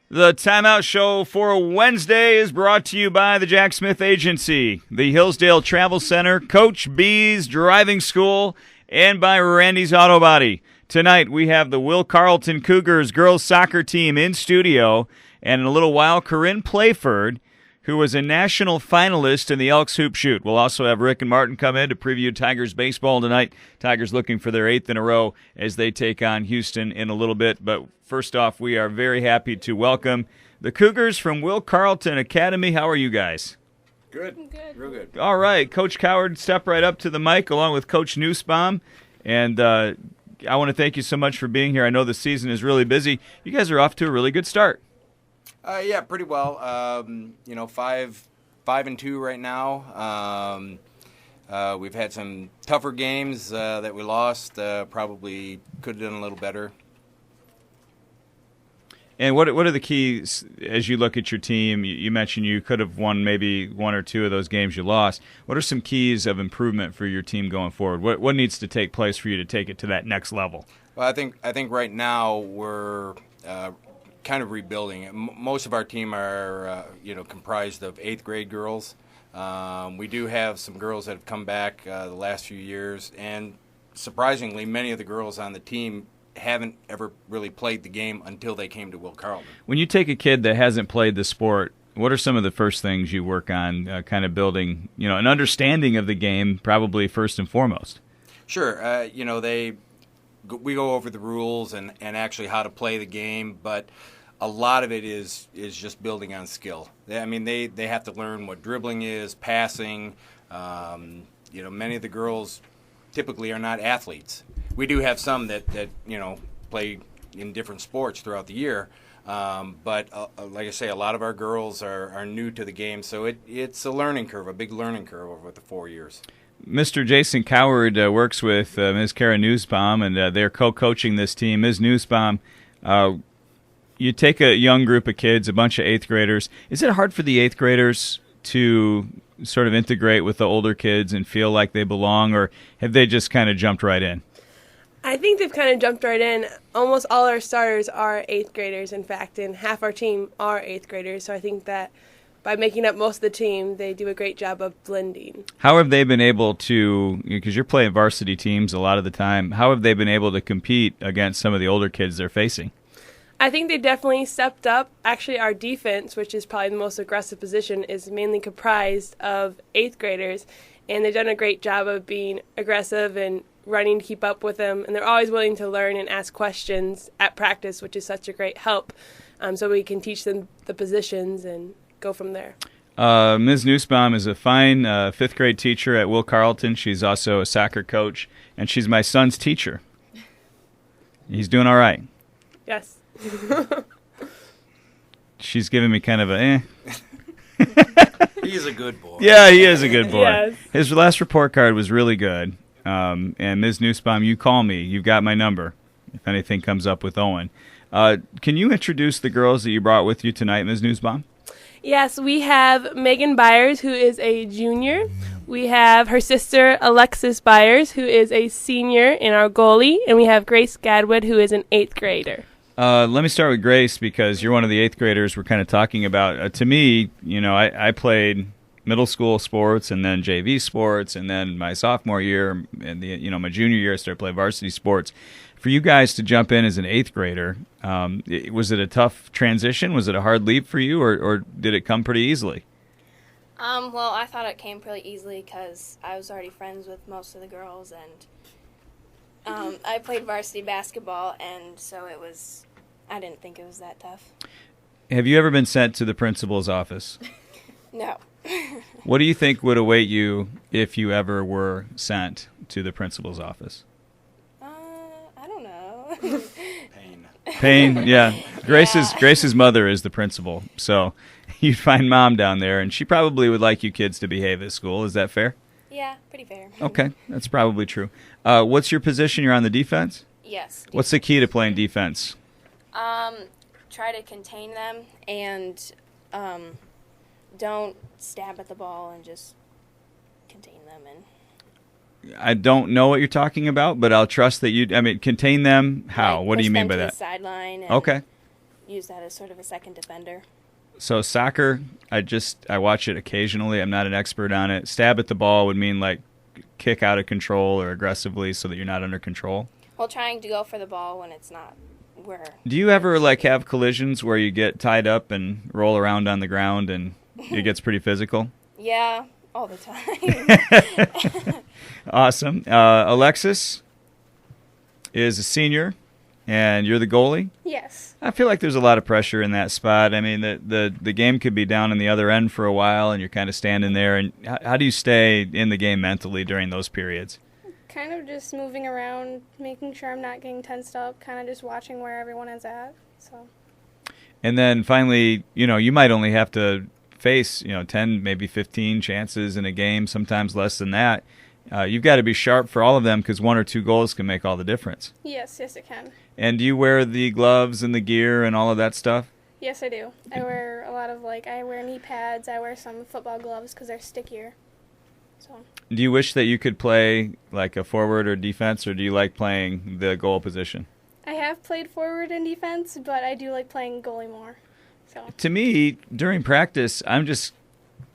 The Timeout Show for Wednesday is brought to you by the Jack Smith Agency, the Hillsdale Travel Center, Coach B's Driving School, and by Randy's Auto Body. Tonight we have the Will Carleton Cougars girls soccer team in studio, and in a little while, Corinne Playford, who was a national finalist in the Elks Hoop Shoot. We'll also have Rick and Martin come in to preview Tigers baseball tonight. Tigers looking for their 8th in a row as they take on Houston in a little bit. But first off, we are very happy to welcome the Cougars from Will Carleton Academy. How are you guys? Good. Real good. All right. Coach Coward, step right up to the mic along with Coach Nussbaum. And I want to thank you so much for being here. I know the season is really busy. You guys are off to a really good start. Yeah, pretty well. 5-2 right now. We've had some tougher games that we lost. Probably could have done a little better. And what are the keys as you look at your team? You mentioned you could have won maybe one or two of those games you lost. What are some keys of improvement for your team going forward? What needs to take place for you to take it to that next level? Well, I think right now we're kind of rebuilding. Most of our team are comprised of 8th grade girls. We do have some girls that have come back the last few years, and surprisingly, many of the girls on the team haven't ever really played the game until they came to Will Carleton. When you take a kid that hasn't played the sport, what are some of the first things you work on, kind of building, an understanding of the game, probably first and foremost? Sure. We go over the rules and actually how to play the game, but a lot of it is just building on skill. I mean, they have to learn what dribbling is, passing. Many of the girls typically are not athletes. We do have some that play in different sports throughout the year, but like I say, a lot of our girls are new to the game, so it's a learning curve, a big learning curve over the 4 years. Mr. Jason Coward works with Ms. Kara Nussbaum, and they're co-coaching this team. Ms. Nussbaum, you take a young group of kids, a bunch of 8th graders. Is it hard for the 8th graders to sort of integrate with the older kids and feel like they belong, or have they just kind of jumped right in? I think they've kind of jumped right in. Almost all our starters are 8th graders, in fact, and half our team are 8th graders. So I think that by making up most of the team, they do a great job of blending. How have they been able to, because you're playing varsity teams a lot of the time, how have they been able to compete against some of the older kids they're facing? I think they definitely stepped up. Actually, our defense, which is probably the most aggressive position, is mainly comprised of 8th graders, and they've done a great job of being aggressive and running to keep up with them, and they're always willing to learn and ask questions at practice, which is such a great help, so we can teach them the positions and go from there. Ms. Nussbaum is a fine 5th grade teacher at Will Carleton. She's also a soccer coach, and she's my son's teacher. He's doing all right. Yes. She's giving me kind of a He's a good boy. Yeah, he is a good boy. Yes. His last report card was really good. And Ms. Nussbaum, you call me. You've got my number if anything comes up with Owen. Can you introduce the girls that you brought with you tonight, Ms. Nussbaum? Yes, we have Megan Byers, who is a junior. We have her sister, Alexis Byers, who is a senior in our goalie. And we have Grace Gadwood, who is an 8th grader. Let me start with Grace because you're one of the 8th graders we're kind of talking about. To me, I played middle school sports and then JV sports, and then my sophomore year and my junior year I started playing varsity sports. For you guys to jump in as an 8th grader, was it a tough transition? Was it a hard leap for you, or did it come pretty easily? Well, I thought it came pretty easily because I was already friends with most of the girls, and I played varsity basketball, and so I didn't think it was that tough. Have you ever been sent to the principal's office? No. What do you think would await you if you ever were sent to the principal's office? I don't know. Pain, yeah. Grace's mother is the principal, so you'd find Mom down there, and she probably would like you kids to behave at school. Is that fair? Yeah, pretty fair. Okay, that's probably true. What's your position? You're on the defense? Yes. What's the key to playing defense? Try to contain them and don't stab at the ball and just contain them. And I don't know what you're talking about, but I'll trust that you. I mean, contain them. How? like, what do you push mean them by to that? the sideline. And Okay. use that as sort of a second defender. So soccer, I watch it occasionally. I'm not an expert on it. Stab at the ball would mean like kick out of control or aggressively so that you're not under control. Well, trying to go for the ball when it's not where. Do you ever like have collisions where you get tied up and roll around on the ground and it gets pretty physical? Yeah, all the time. Awesome. Alexis is a senior, and you're the goalie. Yes. I feel like there's a lot of pressure in that spot. I mean, the game could be down on the other end for a while, and you're kind of standing there. And how do you stay in the game mentally during those periods? Kind of just moving around, making sure I'm not getting tensed up, kind of just watching where everyone is at. So. And then finally, you might only have to face, 10, maybe 15 chances in a game, sometimes less than that. You've got to be sharp for all of them because 1 or 2 goals can make all the difference. Yes, it can. And do you wear the gloves and the gear and all of that stuff? Yes, I do. I wear a lot of, I wear knee pads. I wear some football gloves because they're stickier. So. Do you wish that you could play like a forward or defense, or do you like playing the goal position? I have played forward and defense, but I do like playing goalie more. So. To me, during practice, I'm just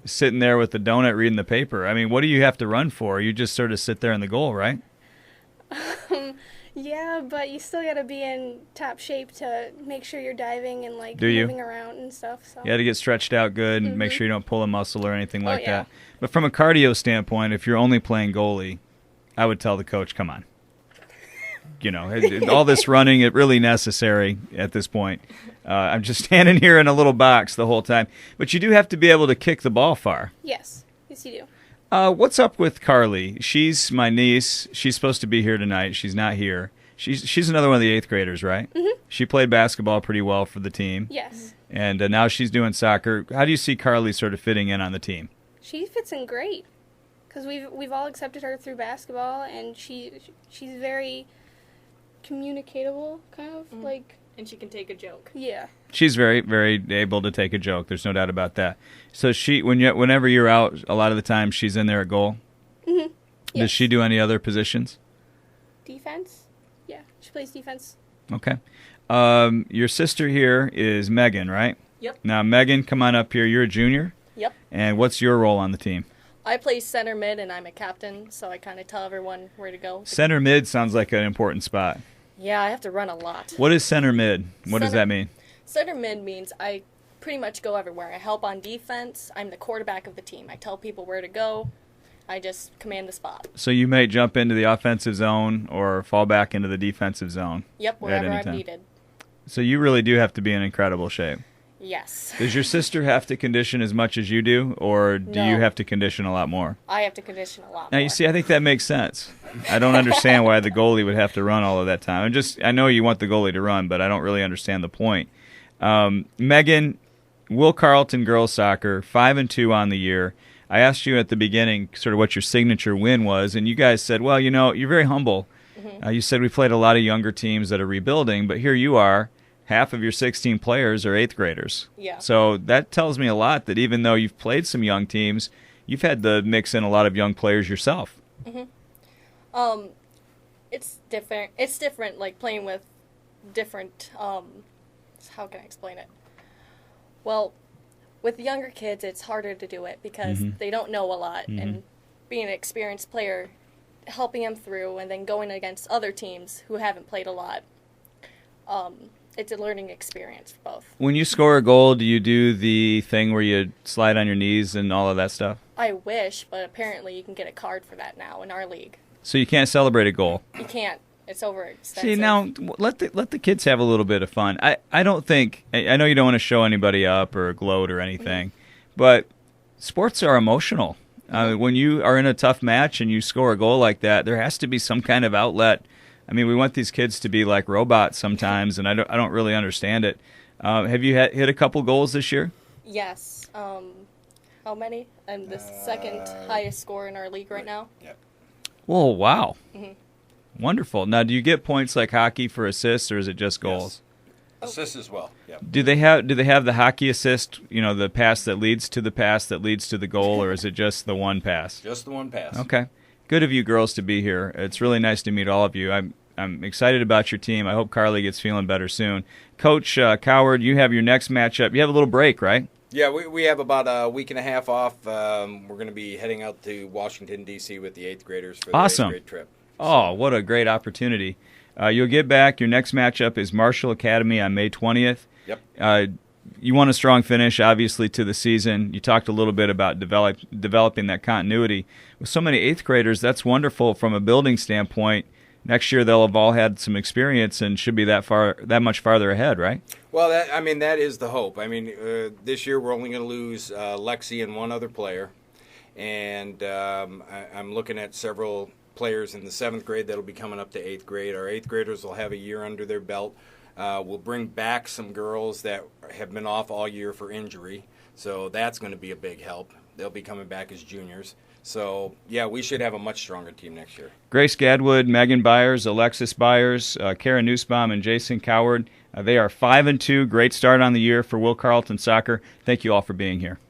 sitting there with the donut reading the paper. I mean, what do you have to run for? You just sort of sit there in the goal, right? Yeah, but you still got to be in top shape to make sure you're diving and moving around and stuff. So. You got to get stretched out good and make sure you don't pull a muscle or anything like yeah. that. But from a cardio standpoint, if you're only playing goalie, I would tell the coach, come on. All this running, it really necessary at this point. I'm just standing here in a little box the whole time. But you do have to be able to kick the ball far. Yes. Yes, you do. What's up with Carly? She's my niece. She's supposed to be here tonight. She's not here. She's another one of the 8th graders, right? Mm-hmm. She played basketball pretty well for the team. Yes. And now she's doing soccer. How do you see Carly sort of fitting in on the team? She fits in great because we've all accepted her through basketball, and she's very communicatable, kind of And she can take a joke. Yeah. She's very, very able to take a joke. There's no doubt about that. So whenever you're out, a lot of the time she's in there at goal. Mm-hmm. Yes. Does she do any other positions? Defense. Yeah, she plays defense. Okay. Your sister here is Megan, right? Yep. Now, Megan, come on up here. You're a junior. Yep. And what's your role on the team? I play center mid, and I'm a captain, so I kind of tell everyone where to go. Center mid sounds like an important spot. Yeah, I have to run a lot. What is center mid? What does that mean? Center mid means I pretty much go everywhere. I help on defense. I'm the quarterback of the team. I tell people where to go. I just command the spot. So you may jump into the offensive zone or fall back into the defensive zone. Yep, wherever I'm needed. So you really do have to be in incredible shape. Yes. Does your sister have to condition as much as you do, or do you have to condition a lot more? I have to condition a lot Now, more. you see, I think that makes sense. I don't understand why the goalie would have to run all of that time. I know you want the goalie to run, but I don't really understand the point. Megan, Will Carleton girls soccer, 5-2 on the year. I asked you at the beginning sort of what your signature win was, and you guys said, well, you're very humble. Mm-hmm. You said we played a lot of younger teams that are rebuilding, but here you are. Half of your 16 players are 8th graders. Yeah. So that tells me a lot that even though you've played some young teams, you've had to mix in a lot of young players yourself. Mm-hmm. It's different. It's different, like playing with different. How can I explain it? Well, with younger kids, it's harder to do it because they don't know a lot, and being an experienced player, helping them through, and then going against other teams who haven't played a lot. It's a learning experience for both. When you score a goal, do you do the thing where you slide on your knees and all of that stuff? I wish, but apparently you can get a card for that now in our league. So you can't celebrate a goal? You can't. It's overextensive. See, now, let the kids have a little bit of fun. I don't think, I know you don't want to show anybody up or gloat or anything, but sports are emotional. When you are in a tough match and you score a goal like that, there has to be some kind of outlet. I mean, we want these kids to be like robots sometimes, and I don't really understand it. Have you hit a couple goals this year? Yes. How many? I'm the second highest scorer in our league right now. Yep. Whoa, wow. Mm-hmm. Wonderful. Now, do you get points like hockey for assists, or is it just goals? Yes. Assists as well. Yep. Do they have the hockey assist, the pass that leads to the pass that leads to the goal, or is it just the one pass? Just the one pass. Okay. Good of you girls to be here. It's really nice to meet all of you. I'm excited about your team. I hope Carly gets feeling better soon. Coach Coward, you have your next matchup. You have a little break, right? Yeah, we have about a week and a half off. We're going to be heading out to Washington, D.C. with the 8th graders for the Awesome. 8th grade trip. Oh, what a great opportunity. You'll get back. Your next matchup is Marshall Academy on May 20th. Yep. You want a strong finish, obviously, to the season. You talked a little bit about developing that continuity. With so many 8th graders, that's wonderful from a building standpoint. Next year they'll have all had some experience and should be that much farther ahead, right? Well, that is the hope. This year we're only going to lose Lexi and one other player, and I'm looking at several players in the 7th grade that'll be coming up to 8th grade. Our 8th graders will have a year under their belt. We'll bring back some girls that have been off all year for injury, so that's going to be a big help. They'll be coming back as juniors. So, yeah, we should have a much stronger team next year. Grace Gadwood, Megan Byers, Alexis Byers, Kara Nussbaum, and Jason Coward. They are 5-2. Great start on the year for Will Carleton Soccer. Thank you all for being here.